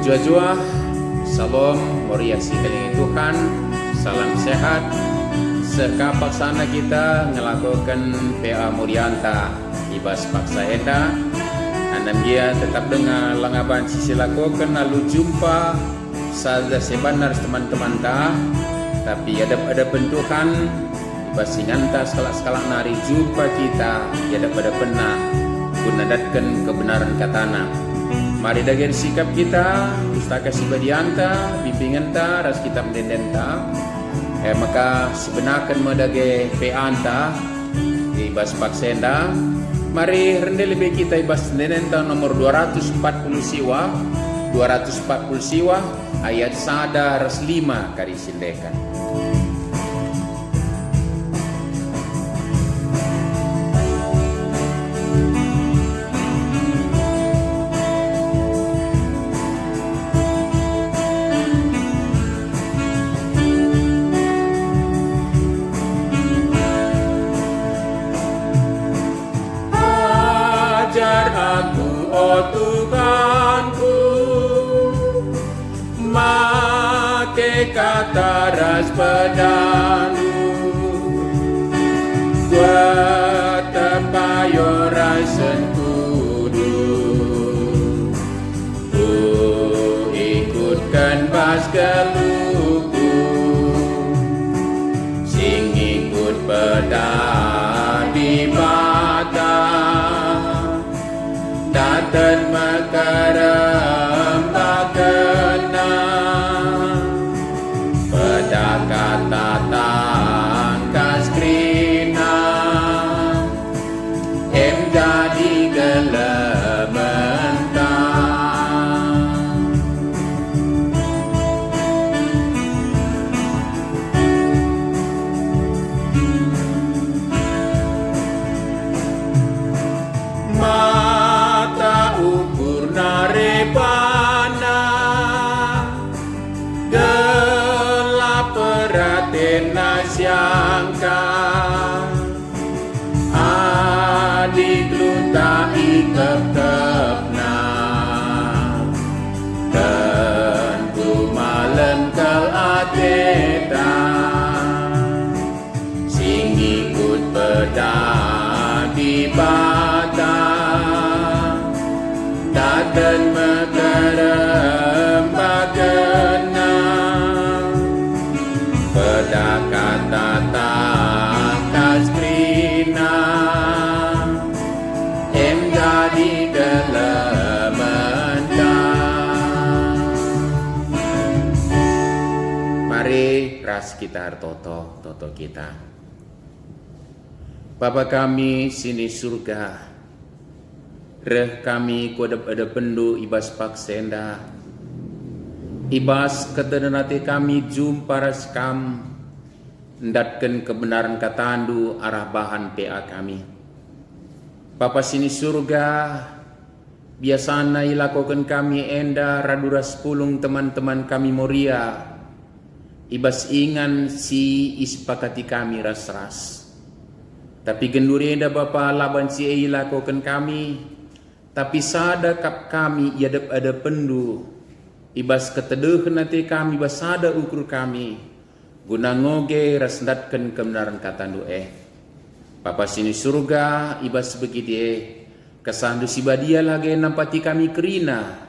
Jua-jua, Salam, Moria Sikaling Tuhan, salam sehat. Sekapak sana kita ngelakukan PA Murianta Ibas Paksa Enda. Andam dia tetap dengar langaban sisi lakukan lalu jumpa sada sebanar teman-teman ta. Tapi ada bentukan Ibas singanta skala-skala nari jumpa kita. Ada pernah gunadatkan kebenaran katana. Mari dagen sikap kita, pustaka sibadianta, bimbingan ta, ras kita mendendenta. Maka sebenarkan medage peanta di Ibas Paksenda. Mari rendah lebih kita Ibas mendendenta nomor 240 siwa, ayat sada ras 5 kari sindekan. Tuhanku, make kata ras pedanu, buat tepayoran sentudu, ku ikutkan bas geluku, sing ikut pedang di mata. Dan makaramba kena pada kata tangkas krina jadi gelementang. Narepana gelap peraten nasyangka adik luta ikep-kepna tentu malam kal ateta sing ikut pedang di bata dan makaramba kena pada kata tangkas krina jadi gelementang. Mari ras kita toto kita. Bapa kami sini surga, reh kami kodap ada pendu Ibas Paksenda. Ibas ketenanati kami jumpa raskam ndatkan kebenaran katandu arah bahan PA kami. Bapa sini surga, biasana ilakokan kami enda radura sepulung teman-teman kami Moria. Ibas ingan si ispakati kami ras-ras. Tapi genduri enda Bapa laban si ilakokan kami. Tapi sada kap kami yadap ada pendu Ibas ketedeh nanti kami basada ukur kami guna ngoge rasndatkan kebenaran katandu Papa sini surga Ibas begitu kesandu sibadia lagi nampati kami kerina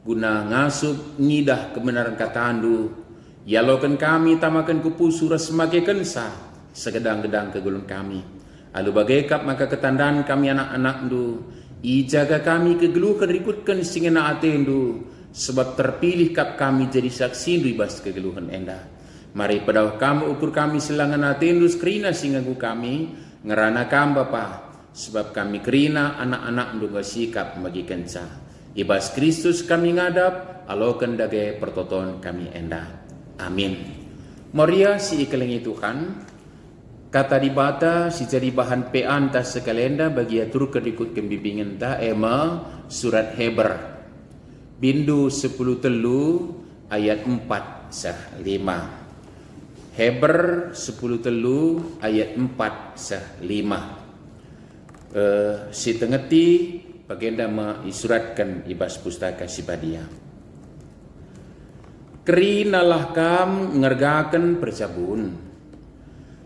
guna ngasup ngidah kebenaran katandu yalokan kami tamakan kupusu ras semakin kensa segedang-gedang kegulung kami alu bagekap maka ketandaan kami anak-anak du ijaga kami kegeluhan rikutkan singena atendu sebab terpilih kap kami jadi saksi du Ibas kegeluhan enda. Mari pada kamu ukur kami selangan atendu skrina singagu kami ngerana kam Bapa sebab kami kerina anak-anak du sikap bagi kenca. Ibas Kristus kami ngadap alokan dage pertoton kami enda. Amin. Moria si ikelengi Tuhan. Kata dibata si jadi bahan peanta sekalenda bagi atur kedikut kembimbingan ta ema surat Heber bindu 10 telu ayat 4 sah 5. Heber 10 telu ayat 4 sah 5. Si tengeti bagenda ma isuratkan Ibas pustaka sibadia. Kerinalah kam ngergaken perjabun.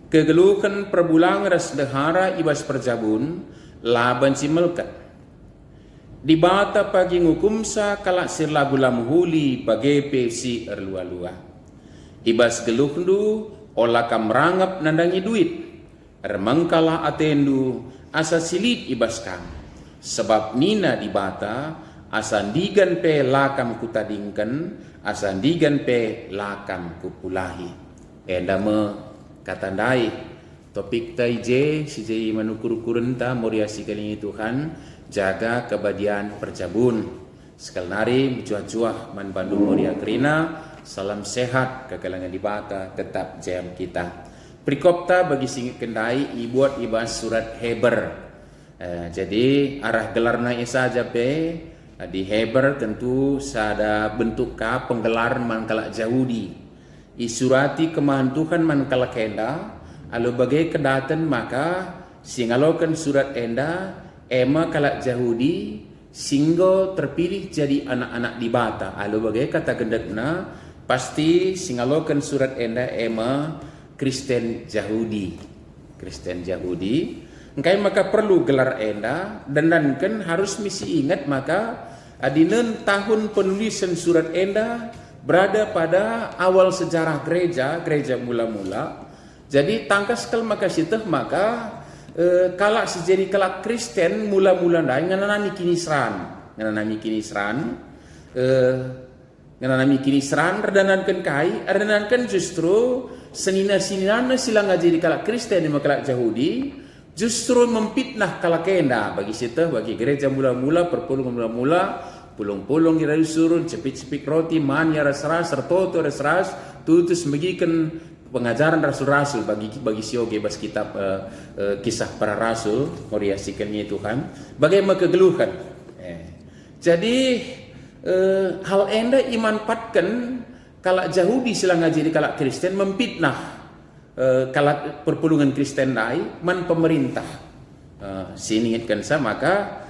Kegeluhan perbulang ras dehara ibas perjabun laban si melkat. Di bata pagi ngukumsa kalak sir lagu lamuhuli bagi pesi erlua-lua. Ibas geluhndu olah kam rangap nandangi duit. Remengkalah atendu asa silit ibas kam. Sebab nina di bata asandigan pe lakam kutadingkan, asandigan pe lakam kupulahi. Endame katandai topik taije si jai manukur kurenta moriasi kali Tuhan jaga kebadian perjabun. Sekali nari mencuah-cuah man Bandung Moria Kerina. Salam sehat ke kalangan di bata tetap jam kita. Prikopta bagi singit kendai ibuat ibas surat Heber. Jadi arah gelarna saja pe di Heber tentu sada bentuk ka penggelar man kalak Yahudi. Isurati kemahan Tuhan man kalak enda alu bagai kedatan maka singalokan surat enda ema kalak Yahudi singgo terpilih jadi anak-anak di bata. Alu bagai kata gendakna pasti singalokan surat enda ema Kristen Yahudi. Kristen Yahudi. Engkai maka perlu gelar enda dan kan harus misi ingat maka adinen tahun penulisan surat enda berada pada awal sejarah gereja mula-mula. Jadi tangkas kal maka siteh maka kalak sejadi kalak Kristen mula-mula ndai ngananami kinisran redanankeun kai redanankeun justru senina-sinina silang jadi kalak Kristen di kalak Yahudi justru memfitnah kalak kenda bagi siteh bagi gereja mula-mula perpulungan mula-mula pulung-pulung ira surun cepik-cepik roti man ya ras-ras sertoto ras-ras tutus megikan pengajaran rasul-rasul bagi sioge bas kitab kisah para rasul moriasikannya Tuhan bagaimana kegeluhan. Jadi hal enda imanpatkan kalak Yahudi silang jadi kalak Kristen memfitnah kalak perpulungan Kristen dai man pemerintah siningitkan sa maka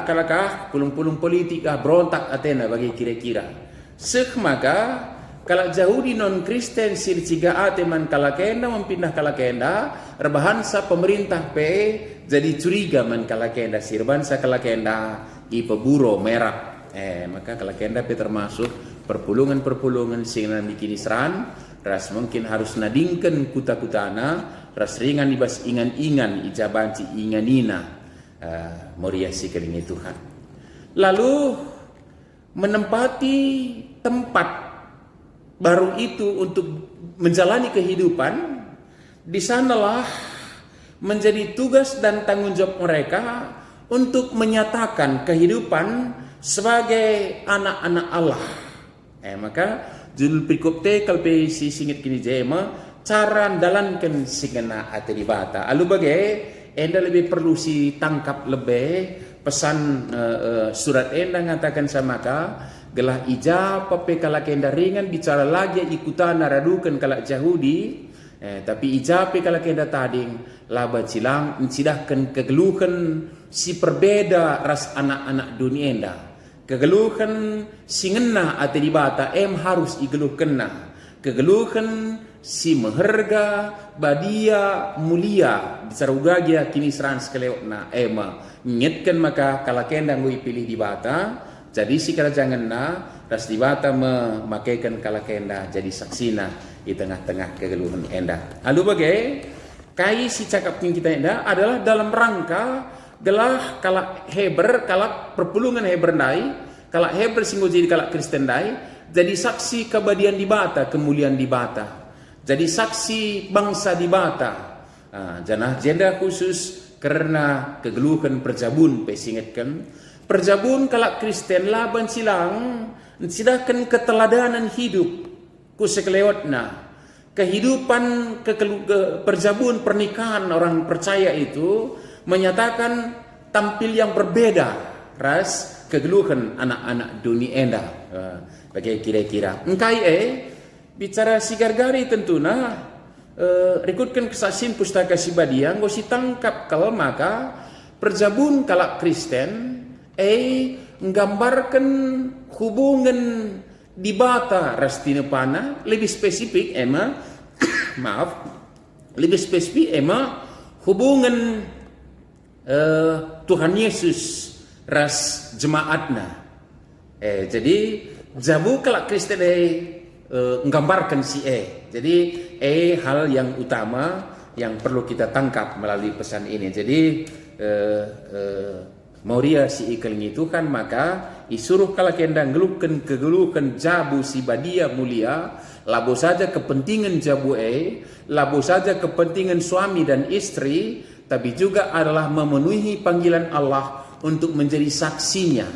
kalakah pulung-pulung politik berontak atena bagi kira-kira sek maka kalak Yahudi non Kristen sirciga ate man kalakenda mempindah kalakenda rebahansa pemerintah pe jadi curiga man kalakenda sirbansa kalakenda ipeburo merah maka kalakenda pe termasuk perpulungan sing bikin isran ras mungkin harus nadingkan kuta-kutana ras ringan dibas ingan-ingan ijabanci inganina moriasi kelingi Tuhan. Lalu menempati tempat baru itu untuk menjalani kehidupan di sanalah menjadi tugas dan tanggung jawab mereka untuk menyatakan kehidupan sebagai anak-anak Allah. Maka judul prikopte kalpe si singit kini jema cara dalankan singena ate di bata. Alu bagai enda lebih perlu si tangkap lebih pesan surat enda ngatakan sama ka gelah ija pape kalak enda ringan bicara lagi ikutan naradukan kalak Yahudi tapi ija pe kalak enda tading laba cilang mencidahkan kegeluhan si perbeda ras anak-anak dunia enda. Kegeluhan singena ate di bata harus igeluhkenna. Kegeluhan si meherga badia mulia disarugagia kini seran sekeleotna nyetkan maka kalakenda ngui pilih di bata jadi si kalajanganna ras di bata memakaikan kalakenda jadi saksina di tengah-tengah kegeluhan enda. Lalu bagai kai si cakap kita enda adalah dalam rangka gelah kalak Heber kalak perpulungan Heber dai kalak Heber singgo jadi kalak Kristen dai jadi saksi kebadian di bata kemuliaan di bata jadi saksi bangsa di bata janah jenda khusus karena kegeluhan perjabun pesingetkan perjabun kalak Kristen laban silang sidahkan keteladanan hidup kusekelewatna kehidupan perjabun pernikahan orang percaya itu menyatakan tampil yang berbeda ras kegeluhan anak-anak dunia enda bagi kira-kira engkai bicara sigargari tentunya rekutkan kesaksian pustaka Sibadia ngosi tangkap kalau maka perjabun kalak Kristen nggambarkan hubungan di bata rastina pana lebih spesifik ema lebih spesifik ema hubungan Tuhan Yesus ras jemaatna. Jadi jabu kelak Kristen menggambarkan si Jadi hal yang utama yang perlu kita tangkap melalui pesan ini. Jadi Moria si ikelngi Tuhan maka isuruh kala kendang kegeluhkan jabu si badia mulia, labo saja kepentingan jabu labo saja kepentingan suami dan istri, tapi juga adalah memenuhi panggilan Allah untuk menjadi saksinya,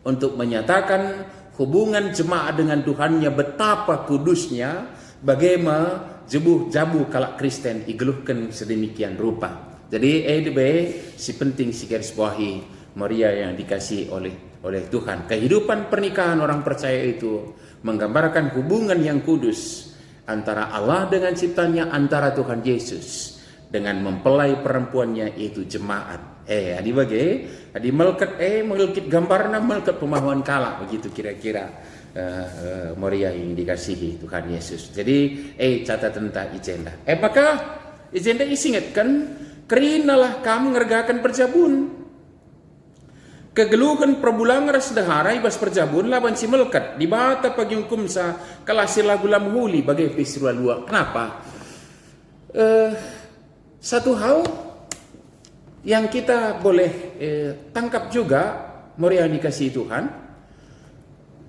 untuk menyatakan hubungan jemaat dengan Tuhannya betapa kudusnya, bagaimana jabu kalak Kristen igeluhkan sedemikian rupa. Jadi si penting si garis bawahi Maria yang dikasih oleh Tuhan. Kehidupan pernikahan orang percaya itu menggambarkan hubungan yang kudus antara Allah dengan ciptanya, antara Tuhan Yesus dengan mempelai perempuannya itu jemaat. Adi melkit gambarna melkit pemahaman kala begitu kira-kira Maria yang dikasihi Tuhan Yesus. Jadi catatan tentang agenda. Maka agenda isingatkan kerinalah kamu ngergakan perjabun. Kegeluhan perbulangan sedahara ibas perjabun laban si melkat di bata pagiung kumsa kalasir lagu lamhuli bagai festival luar. Kenapa? Satu hal yang kita boleh tangkap juga Maria dikasih Tuhan,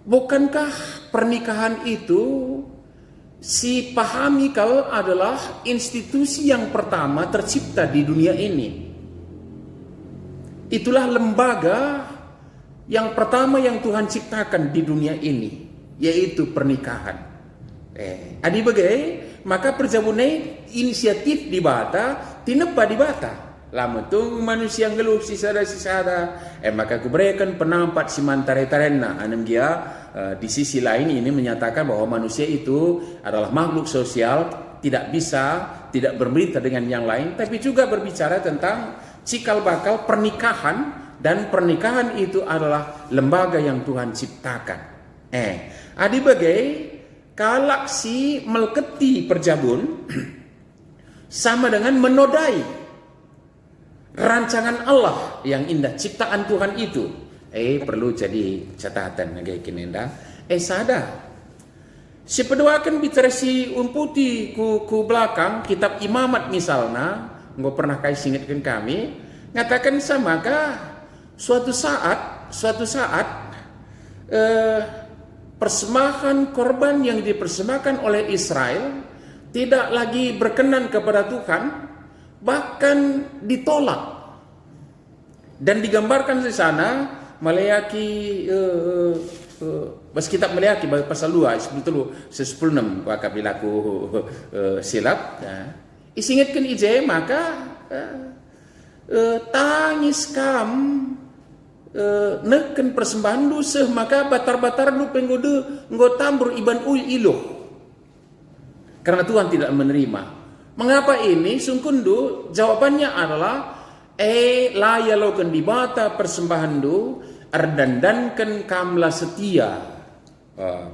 bukankah pernikahan itu si pahami kalau adalah institusi yang pertama tercipta di dunia ini? Itulah lembaga yang pertama yang Tuhan ciptakan di dunia ini, yaitu pernikahan. Maka perjabunai inisiatif di bata, tinepa di bata. Lama tu manusia ngeluh sisada, maka kuberikan penampat si mantare-tarena. Di sisi lain ini menyatakan bahwa manusia itu adalah makhluk sosial, tidak berberita dengan yang lain, tapi juga berbicara tentang cikal bakal pernikahan, dan pernikahan itu adalah lembaga yang Tuhan ciptakan. Kalak si melketi perjabun sama dengan menodai rancangan Allah yang indah, ciptaan Tuhan itu. Perlu jadi catatan kayak kinenda. Sadar si pedoakan bicara si umputi ku belakang kitab Imamat misalnya, nggak pernah ingatkan kami ngatakan maka suatu saat persembahan korban yang dipersembahkan oleh Israel tidak lagi berkenan kepada Tuhan, bahkan ditolak, dan digambarkan di sana Maleaki kitab Maleaki pasal 2 10:6 apabila aku silap. Isingatkan maka tangis kam neken persembahan lu maka batar-batar lu penggoda tambur iban iluh, karena Tuhan tidak menerima. Mengapa ini? Sungkundu jawabannya adalah layalokan di bata persembahan du ardandankan kamla setia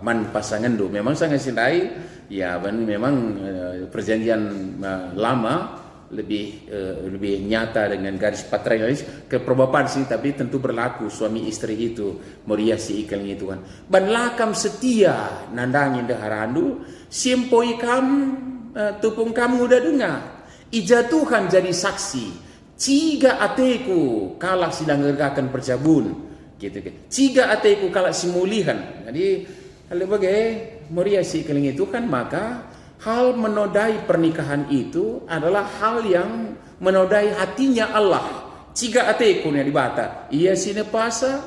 man pasangan du. Memang sangat sindai ya, memang perjanjian lama lebih nyata dengan garis patriarkis keprobatan sih, tapi tentu berlaku suami istri itu Maria si ikalnya Tuhan. Ban lakam setia nandangin deharandu simpoi kam tupung kamu udah dengar ija Tuhan jadi saksi ciga ateku kalak sidang gergakan perjabun gitu. Ciga ateku kalak simulihan. Jadi hal bagai Maria si ikalnya Tuhan, maka hal menodai pernikahan itu adalah hal yang menodai hatinya Allah. Ciga ateku nya dibata. Ia sine pasa,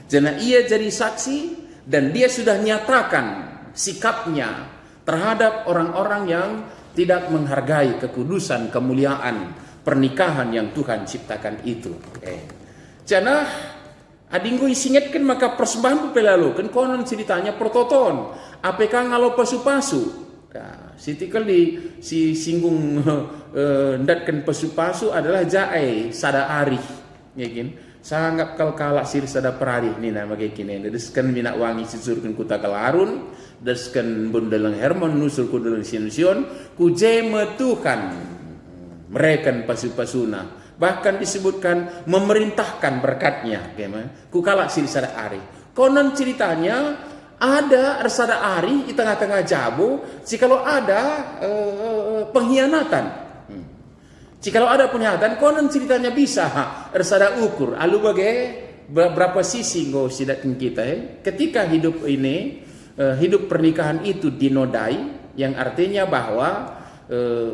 jana ia jadi saksi, dan dia sudah nyatakan sikapnya terhadap orang-orang yang tidak menghargai kekudusan, kemuliaan pernikahan yang Tuhan ciptakan itu. Jana adinggo isingatkan maka persembahan pelalu kan konon ceritanya prototon apk ngalo pasu-pasu. Nah, sitikal si singgung ndatkan pasu-pasu adalah jae sada ari, yakin sanggap kalkala sir sada perari ni nama kini deskan minak wangi sisurkan kuta kalarun deskan bundalang Hermon nusul ku dalang sion ku jeme Tuhan merekan pasu-pasuna bahkan disebutkan memerintahkan berkatnya ku kalak sir sada ari konon ceritanya ada sada ari di tengah-tengah jabu jikalau ada pengkhianatan. Jikalau ada pengkhianatan, konon ceritanya bisa ada ukur. Alu bagai berapa sisi go sidatin kita ketika hidup ini, hidup pernikahan itu dinodai, yang artinya bahwa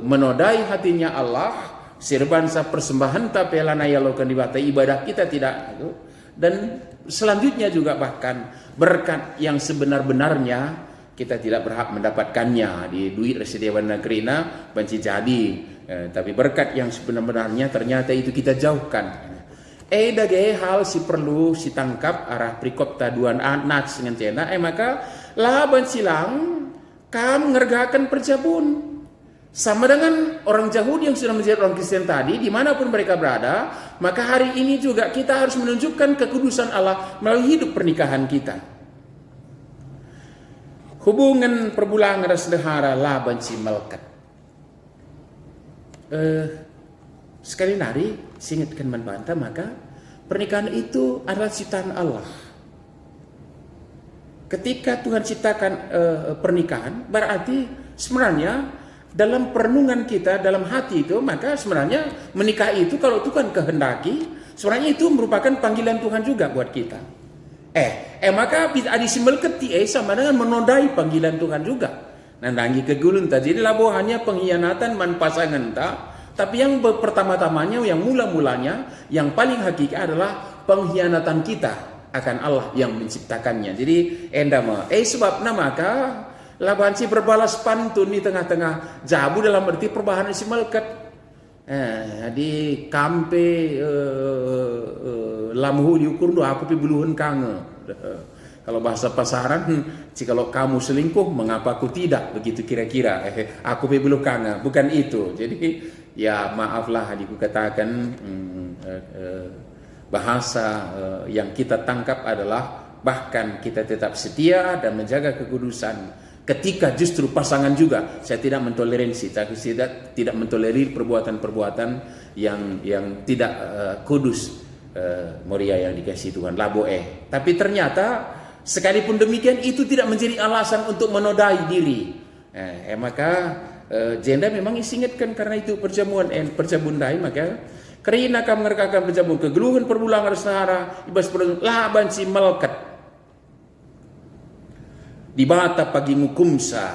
menodai hatinya Allah, sirbansa persembahan tapelana ya lokan dibata ibadah kita tidak, dan selanjutnya juga bahkan berkat yang sebenar-benarnya kita tidak berhak mendapatkannya di duit resediawan negerina banci jadi. Tapi berkat yang sebenarnya ternyata itu kita jauhkan. Dage hal si perlu si tangkap arah prikop taduan anak dengan cena. Maka laban silang kam ngergakan perjabun. Sama dengan orang Yahudi yang sudah menjadi orang Kristen tadi, dimanapun mereka berada, maka hari ini juga kita harus menunjukkan kekudusan Allah melalui hidup pernikahan kita. Hubungan perbulangan sederhana laban si melkat. Sekali nari singatkan membantah maka pernikahan itu adalah ciptaan Allah. Ketika Tuhan ciptakan pernikahan berarti sebenarnya dalam perenungan kita dalam hati itu maka sebenarnya menikah itu kalau Tuhan kehendaki sebenarnya itu merupakan panggilan Tuhan juga buat kita. Maka bisa disimbol keti sama dengan menodai panggilan Tuhan juga. Nandangi kegulun tadi labo hanya pengkhianatan man pasangan tapi yang pertama-tamanya yang mula-mulanya yang paling hakiki adalah pengkhianatan kita akan Allah yang menciptakannya. Jadi endama sebab maka labanci berbalas pantun di tengah-tengah jabu dalam arti perbahanan si meleket di kampe lamuhu diukur doa aku pi buluhun kange. Kalau bahasa pasaran, jikalau kamu selingkuh, mengapa aku tidak? Begitu kira-kira. Aku belum kangen, bukan itu. Jadi ya maaflah adikku katakan bahasa yang kita tangkap adalah bahkan kita tetap setia dan menjaga kekudusan. Ketika justru pasangan juga, saya tidak mentoleransi, saya tidak mentolerir perbuatan-perbuatan yang tidak kudus. Moria yang dikasih Tuhan labo tapi ternyata sekalipun demikian itu tidak menjadi alasan untuk menodai diri. Maka jenda memang isingatkan karena itu perjamuan dai maka karena akan mengerjakan perjamuan kegeluhan perbulangan sehara ibas laban si melkat di bata pagi ngukumsa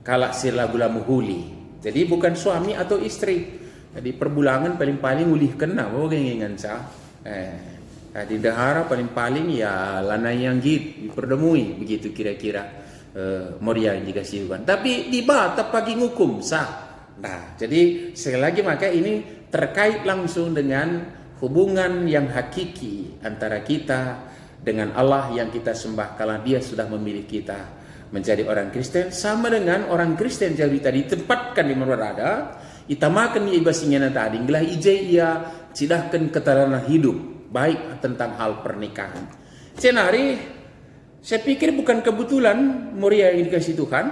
kalak sila gula muhuli. Jadi bukan suami atau istri. Jadi perbulangan paling-paling ulih kena bawa gengengan sa. Di dahara paling-paling ya lanai yang git diperdemui begitu kira-kira Moria yang dikasih Tuhan. Tapi di bata pagi ngukum sah. Nah, jadi sekali lagi maka ini terkait langsung dengan hubungan yang hakiki antara kita dengan Allah yang kita sembah kala Dia sudah memilih kita menjadi orang Kristen sama dengan orang Kristen jadi tadi tempatkan di mana berada. Itamakan ia ibasingnya tadi ngelah ije ia sidahkan ketatanan hidup baik tentang hal pernikahan. Senari saya pikir bukan kebetulan Moria yang dikasih Tuhan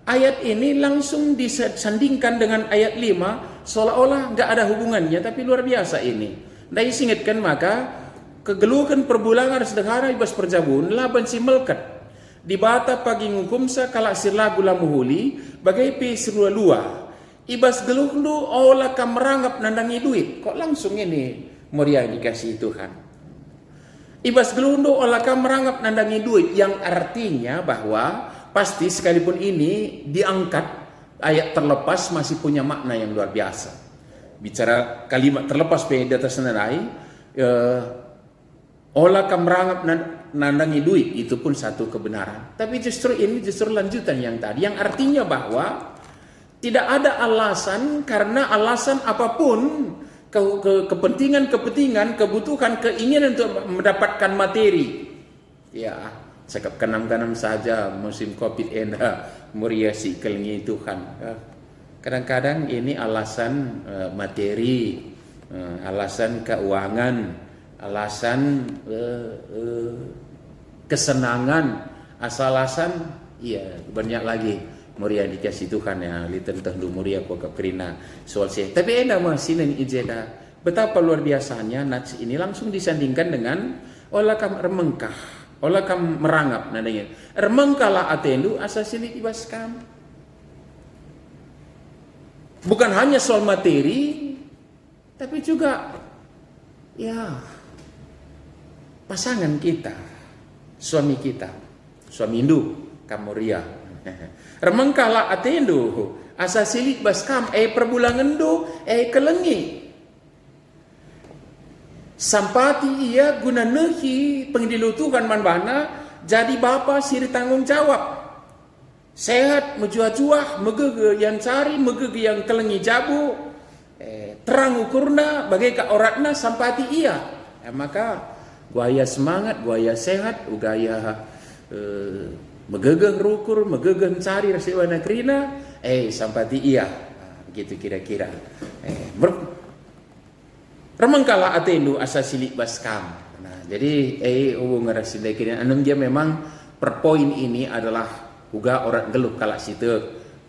ayat ini langsung disandingkan dengan ayat 5 seolah-olah nggak ada hubungannya tapi luar biasa ini. Nah disingatkan maka kegeluhan perbulangan sederhana ibas perjabun laban si melkat di bata pagi ngukumsa kalak sirla gula muhuli bagai pi serua lua ibas geluh lu olah kamerangap nandangi duit. Kok langsung ini Moria dikasih Tuhan ibas geluh lu olah kamerangap nandangi duit yang artinya bahwa pasti sekalipun ini diangkat ayat terlepas masih punya makna yang luar biasa. Bicara kalimat terlepas di atas nanai olah kamerangap nandangi duit itu pun satu kebenaran. Tapi justru ini lanjutan yang tadi yang artinya bahwa tidak ada alasan karena alasan apapun kepentingan, kebutuhan, keinginan untuk mendapatkan materi. Ya, cakap kanam-kanam saja musim Covid Moria si kelingi Tuhan. Kadang-kadang ini alasan materi, alasan keuangan, alasan kesenangan, asal-alasan, iya banyak lagi. Muria dikasih Tuhan ya, litan tahdu muria ko kaprina soal sih. Tapi enda masih ini ijeda. Betapa luar biasanya nats ini langsung disandingkan dengan olah kam remengkah, olah kam merangap nadanya. Remengkala atendu asasili ibas kam. Bukan hanya soal materi, tapi juga ya pasangan kita, suami kita, suami Hindu, kamuria. Remengkala atendu asasili ibas kam perbulangan do kelengi. Sampati ia guna nehi pengidilutukan manbana jadi bapa siri tanggung jawab. Sehat menjuah-juah megege yang cari megege yang kelengi jabu terang ukurna bagai ka oratna sampati ia. Maka guaya semangat, guaya sehat, gaya megege rukur, megege cari rasiwana krina sampati ia. Begitu kira-kira. Remengkala atendu asasili baskam. Nah, jadi hubungan rasidai kini anum dia memang per poin ini adalah juga orang geluh kalak situ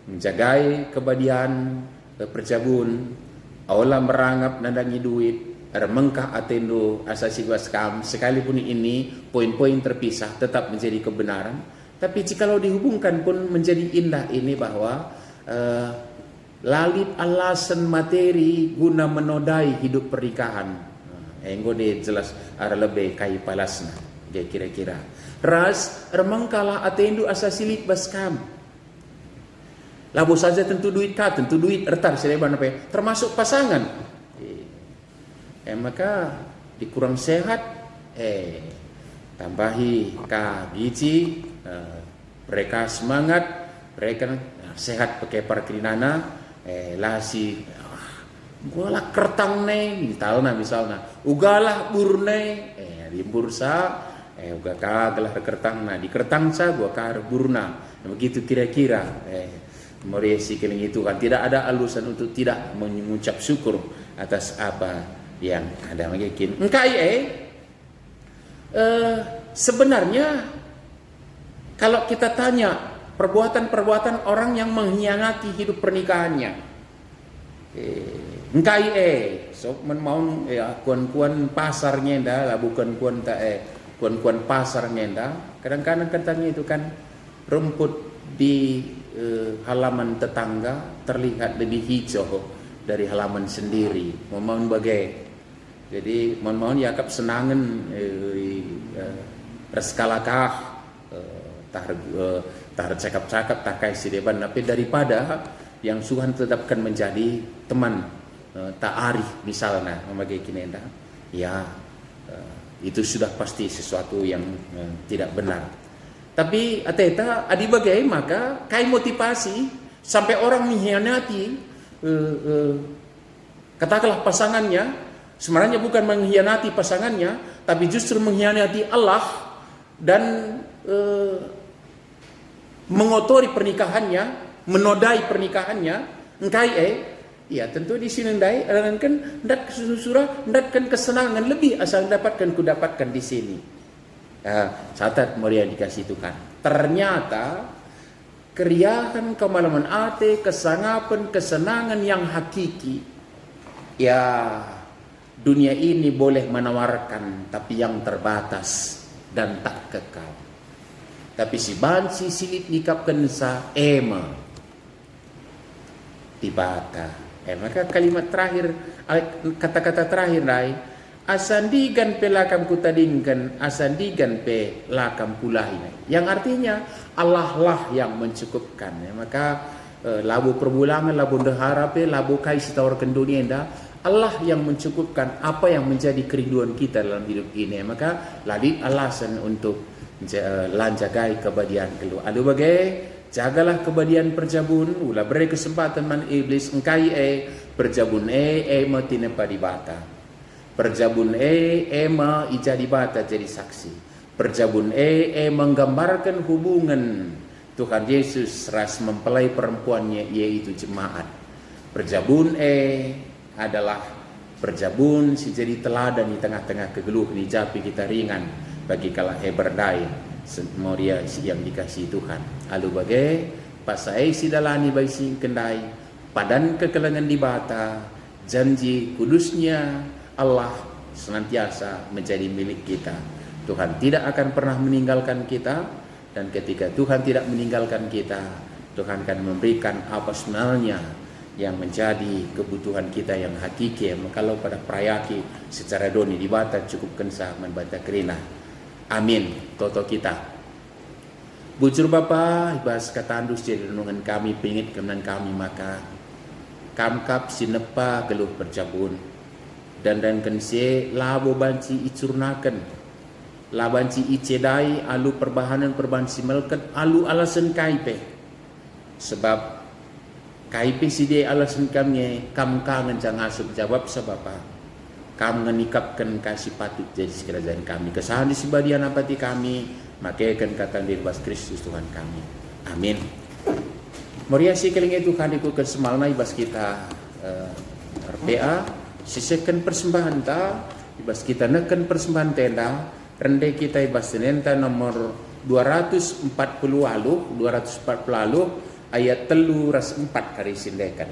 menjagai kebadian perjabun aula merangap nandangi duit remengkah atendu asasili baskam sekalipun ini poin-poin terpisah tetap menjadi kebenaran, tapi jikalau dihubungkan pun menjadi indah ini bahwa lalit alasan materi guna menodai hidup pernikahan. Enggo de jelas ada lebih kai palasna. Dia kira-kira. Ras remengkala atendu asasilit baskam. Labu saja tentu duit ka, tentu duit ertar seleban apa termasuk pasangan. Maka dikurang sehat tambahi ka gizi mereka semangat, mereka sehat pakai parkrinana lasi gualah kertang ne misalnya ugalah burne di bursa uga kagalah kertang na di kertang sa gua kar burna begitu kira-kira meresi keling itu kan tidak ada alasan untuk tidak mengucap syukur atas apa yang ada mungkin engkai sebenarnya kalau kita tanya perbuatan-perbuatan orang yang mengkhianati hidup pernikahannya. Engkai so mau kuan-kuan pasar nyenda lah bukan kuan kuan-kuan pasar nyenda. Kadang-kadang katanya itu kan rumput di halaman tetangga terlihat lebih hijau dari halaman sendiri. Mohon bagai. Jadi mohon yakap senangan reskalakah tak cakap-cakap tak kasih deban, tapi daripada yang Tuhan tetapkan menjadi teman tak arif misalnya memakai kinenda ya itu sudah pasti sesuatu yang tidak benar. Tapi ateta adi bagai maka kai motivasi sampai orang mengkhianati katakanlah pasangannya, sebenarnya bukan mengkhianati pasangannya tapi justru mengkhianati Allah dan mengotori pernikahannya, menodai pernikahannya, engkai ya tentu di sini ndai kan ndak susura ndak kesenangan lebih asal dapatkan di sini. Catat mulia dikasih Tuhan. Ternyata keriahan kemalaman ate, kesangapan, kesenangan yang hakiki ya dunia ini boleh menawarkan tapi yang terbatas dan tak kekal. Tapi si bansi silit nikapkan sa tibata. Maka kalimat terakhir, kata-kata terakhir dai asandigan pe lakam kutadingkan asandigan pe lakam pulahi. Yang artinya Allah lah yang mencukupkan. Maka labu perbulangan, labu dehara pe, labu kai sitawarkan dunia indah. Allah yang mencukupkan apa yang menjadi kerinduan kita dalam hidup ini. Maka ladit alasan untuk lanjagai kebadian keluar. Aduh bagai jagalah kebadian perjabun. Ulah beri kesempatan man iblis engkai perjabun mati nepa di bata. Perjabun ema ijadi bata jadi saksi. Perjabun menggambarkan hubungan Tuhan Yesus ras mempelai perempuannya yaitu jemaat. Perjabun adalah Perjabun si jadi teladan di tengah-tengah kegeluh ni japi kita ringan bagi kalah heberdai semoria yang dikasih Tuhan. Alu bagai pasai si dalani bai si kendai padan kekelengan di bata janji kudusnya Allah senantiasa menjadi milik kita. Tuhan tidak akan pernah meninggalkan kita, dan ketika Tuhan tidak meninggalkan kita, Tuhan akan memberikan apa sebenarnya yang menjadi kebutuhan kita yang hakiki. Kalau pada prayaki secara doni dibata cukup kensa membata kerina. Amin. Toto kita. Bujur Bapa, ibas katandus jadi renungan kami, pingit kemenan kami maka kamkap sinepa geluh perjabun dan kense labo banci icurnakan labanci icedai alu perbahanan perbansi melket alu alasan kaipe sebab kaipe side alasan kami kam kangen jangan asup jawab sebab kam ngenikapkan kasih patut jadi kerajaan kami kesahan di sebadian apati kami makaikan kata dirbas Kristus Tuhan kami. Amin. Moriasi kelingi Tuhan ikutkan semalna ibas kita RPA sisekan persembahan ta ibas kita neken persembahan tenda rendai kita ibas tenenta nomor 240 ayat 3 kari sindekan.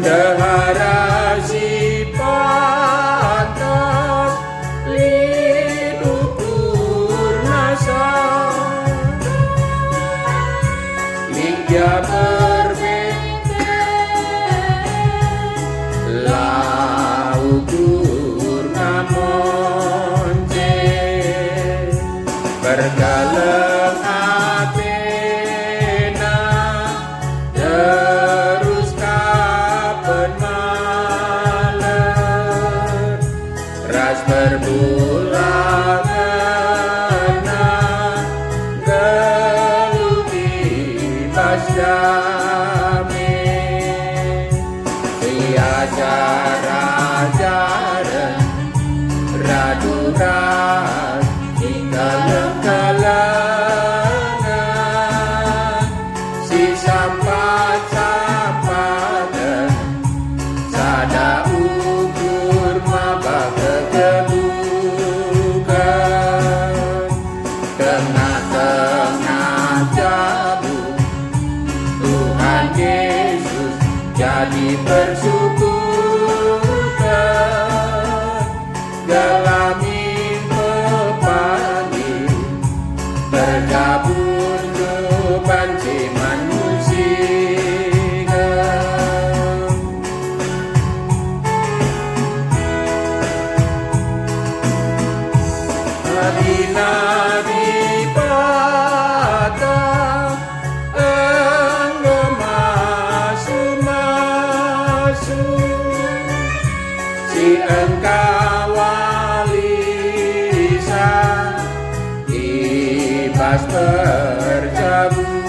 Dahara si patas lidukur nasa Ligya berbeda laukur ngamonce bergaleng Athena terus kapan malam ras berbulan kena geluti pas damai ajar-ajaran raduran kalang-kalangan si sampat-sampatan sada ukur mabak kegelukan tengah-tengah jabu Tuhan Yesus jadi bersyukurkan galamin pepani bergabung banci manusia Nabi-nabi pada engkau masuk-masuk si engkau walisan ibas berjabung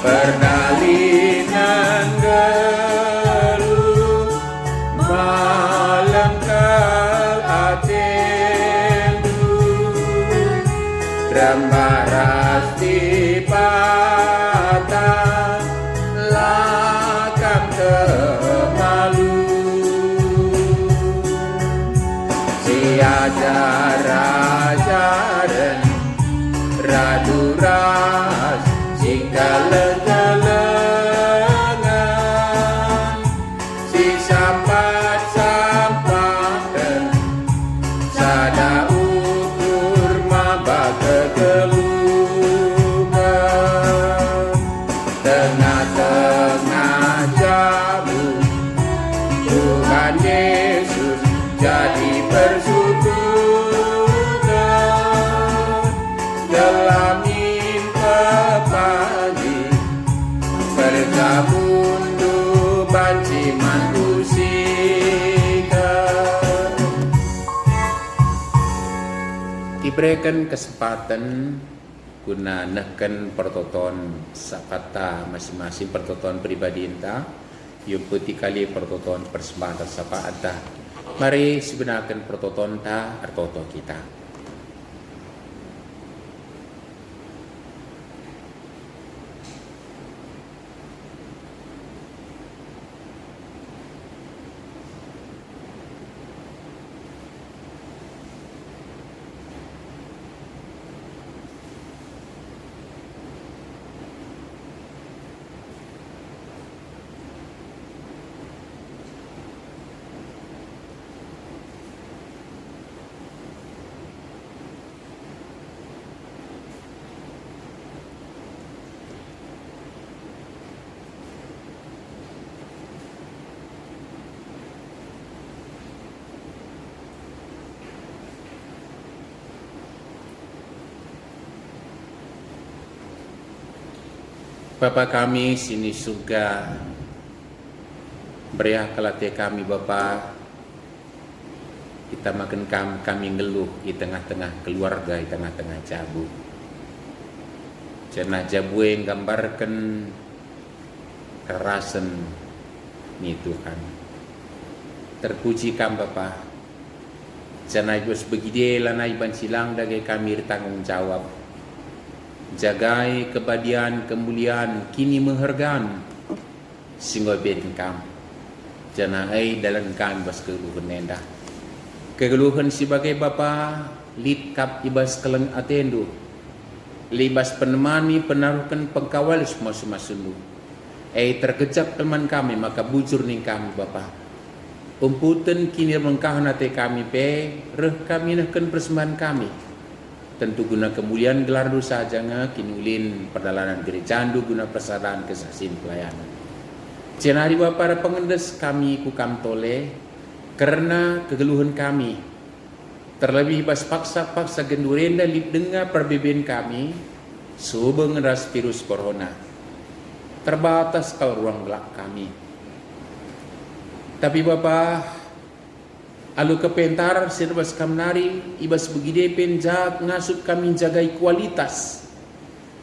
perdalinan geluh malam atendu rambaras di patah lakam kemalu si ajar-ajaran raduras si galengan si sampat-sampatan sada ukur mabak kegelukan tengah-tengah jamu Tuhan Yesus jadi bersyukurkan gelamin pepagi bergabung du banci manusia Diberikan kesempatan guna neken pertoton sapata masing-masing pertoton pribadi entah yung putih kali pertoton persembahan sapa ata. Mari sebenarkan pertoton ta artoto kita. Bapa kami sini surga, beriah kelate kami Bapa, kita makan kami ngeluh di tengah-tengah keluarga, di tengah-tengah jabu. Cenah jabu yang gambarkan kerasan ni Tuhan. Terpuji kam Bapa. Cenah bos begide lanai ban silang dage kami tanggung jawab. Jagai kebadian kemuliaan kini menghargaan singgo ben kam jana ai dalam kam bas keluhan nenda kegeluhan sebagai bapa lid kap ibas keleng atendu libas penemani penaruhkan pengkawal semua sundu terkejap teman kami maka bujur ning kami bapa umputen kini mengkahan ate kami pe reh kami nahkan persembahan kami tentu guna kemuliaan gelar dosa jangan kinulin perdalanan gerejandu guna persadaran kesaksian pelayanan. Cenari para pengendes kami ku kam tole karena kegeluhan kami terlebih bas paksa gendurenda lip dengar perbeben kami subeng ras virus corona terbatas kalau ruang gelap kami. Tapi Bapa alu kepentar serbas kamnari ibas begide penjag ngasut kami jagai kualitas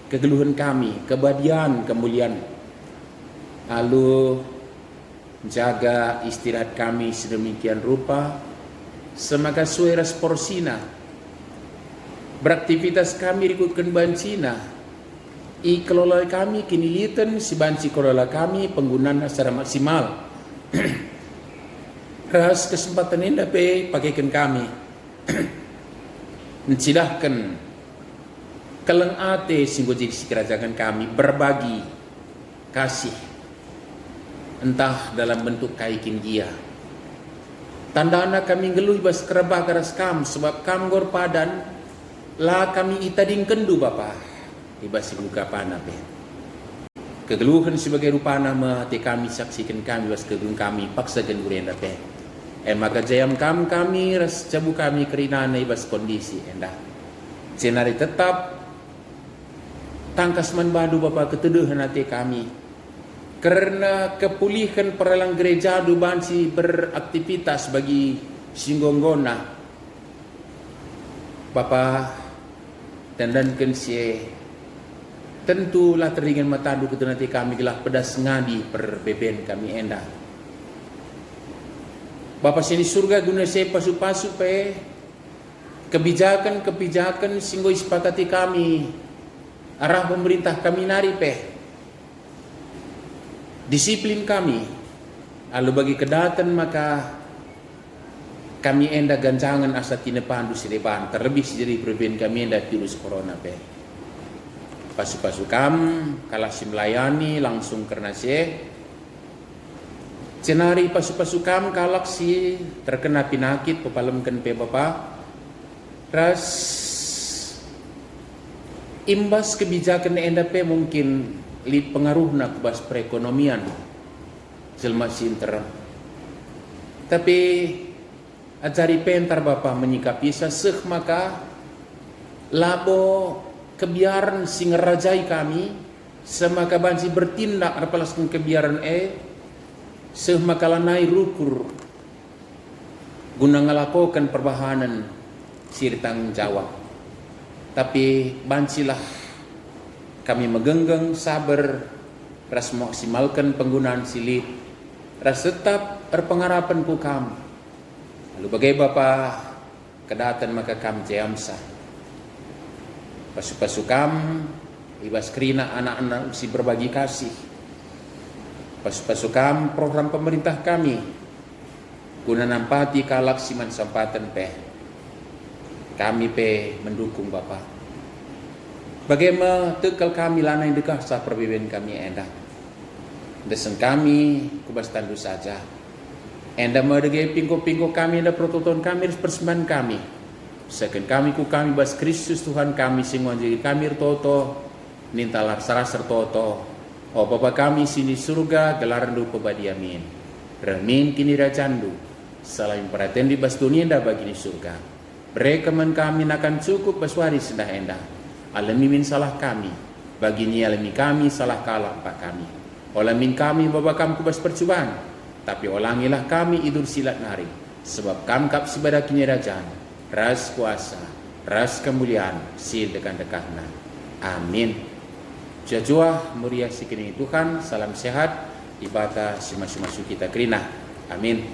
kegeluhan kami kebadian kemuliaan alu jaga istirahat kami sedemikian rupa semaga sueras porsina beraktivitas kami ikutkan bancina i kelola kami kinilitan si banci kelola kami penggunaan secara maksimal. Ras kesempatan ini dapat pakaikan kami mencilahkan keleng ate singgo jadi kerajaan kami berbagi kasih entah dalam bentuk kaikin gia tanda anak kami geluh bas keraba keras kam sebab kam gor padan lah kami itading kendu Bapa ibas buka panah pe kegeluhan sebagai rupa nama te kami saksikan kami bas kegeluhan kami paksa gendurenda pe maka jayam kami ras cabu kami kerina ibas kondisi endah cenari tetap tangkas manbadu Bapa keteduhan hati kami karena kepulihan perelang gereja du bansi beraktivitas bagi singgonggona Bapa dandankan sie tentulah teringan matadu keteduhan hati kami gelah pedas ngadi perbeben kami endah Bapa sini surga guna saya pasu-pasu pe kebijakan singgo sepakati kami arah pemerintah kami nari pe disiplin kami lalu bagi kedatan maka kami enda ganjangan asa tina pandu sireban terlebih jadi perbedaan kami enda virus corona pe pasu-pasu kam kalah melayani langsung karena saya cenari pasu-pasu kam kalak si terkena penyakit pepalemkan pe Bapa ras imbas kebijakan enda pe mungkin li pengaruhna kubas perekonomian jelma sinter tapi ajari pentar Bapa menyikapi seseh maka labo kebiaran sing rajai kami semaka bansi bertindak apalaskan kebiaran semakalanai rukur guna ngelakokan perbahanan siri tanggung jawab tapi bancilah kami megenggeng sabar, ras maksimalkan penggunaan silit, ras tetap berpengharapan ku kam. Lalu bagai Bapa kedatan maka kam jayamsa. Pasu-pasu kam ibas kerina anak-anak usi berbagi kasih. Pasu-pasu kam program pemerintah kami guna nampati kalak siman sampatan pe. Kami pe mendukung Bapa. Bagaimana tekal kami lanai dekah sah perbedaan kami endah. Desen kami kubas tandu saja. Endah medegai pingko-pingko kami endah prototon kami harus persembahan kami. Second kami ku kami bas Kristus Tuhan kami singwan jadi kami toto nintalar sarasar toto. Oh Bapa kami sini surga gelaran du pebadi amin. Ramin kini rajandu. Selain perhatian di bas dunia endah bagi ni surga. Rekeman kami akan cukup bas waris endah endah. Alami min salah kami. Bagi ni alami kami salah kalah pak kami. Olamin kami Bapa kami kubas percubaan. Tapi olangilah kami idur silat nari. Sebab kami kap sebadah kini rajaan. Ras kuasa, ras kemuliaan, sil dekan-dekahna. Amin. Jajua muria sikini Tuhan, salam sehat, ibadah semasa kita kerina. Amin.